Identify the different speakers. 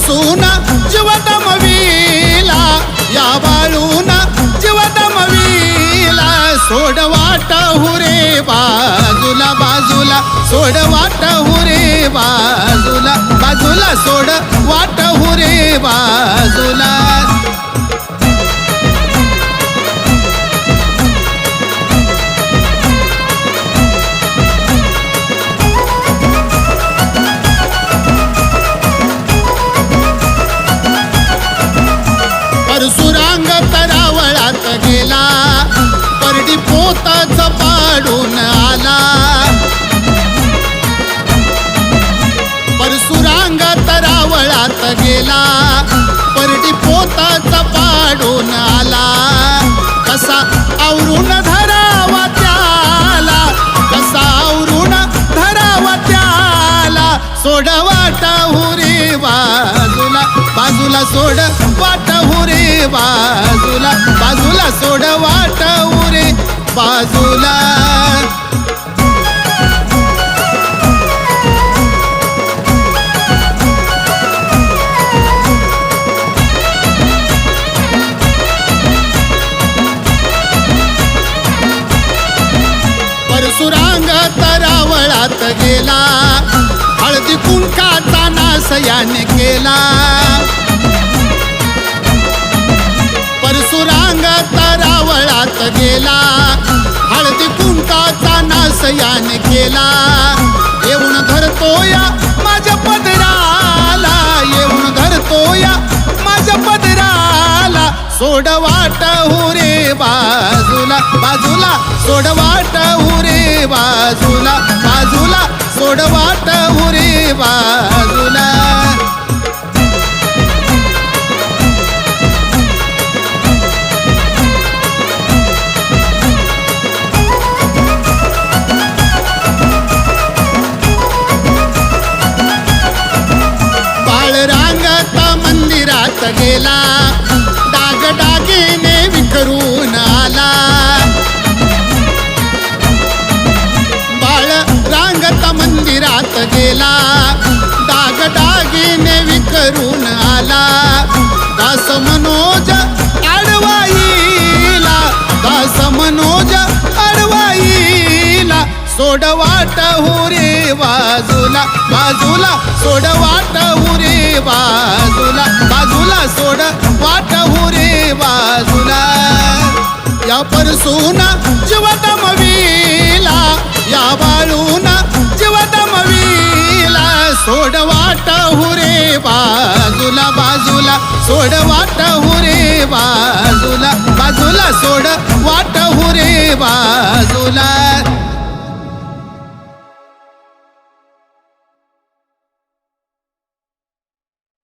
Speaker 1: परसून जीव दमविला या बाळून जीव दमविला सोड वाट हुरे बाजूला बाजूला सोड वाट हुरे बाजूला बाजूला सोड वाट हुरे बाजूला परशुरांग तरावळात गेला परडी पोताच पाडून आला परशुरांग तरावळात गेला परडी पोताच पाडून आला कसा आवरून धरावा त्याला कसा आवरून धरावा त्याला सोड वाट हुरे बाजूला बाजूला सोड वाट हुरे बाजूला बाजूला सोड वाट हुरे बाजूला परशुरांग तरावळात गेला हळदी कुंकाचा नाश याने केला परशुरांग तरावळात गेला हळदी कुंकाचा नाश याने केला येऊन धरतोया माझ्या पदराला येऊन धरतोया माझ्या पदराला सोड वाट हुरे बाजूला बाजूला सोड वाट हुरे बाजूला बाजूला सोड वाट हुरे बाजूला मंदिरात गेला दागदागिने विखरून आला बाळ रांगत मंदिरात गेला दागदागिने विखरून आला दास मनोज अडवाईला दास मनोज अडवाईला सोड वाट हुरे बाजूला बाजूला सोड वाट हुरे बाजूला बाजूला सोड वाट हुरे बाजूला या परसून जीव दमविला या बाळून जीव दमविला सोड वाट हुरे बाजूला बाजूला सोड वाट हुरे बाजूला बाजूला सोड वाट हुरे बाजूला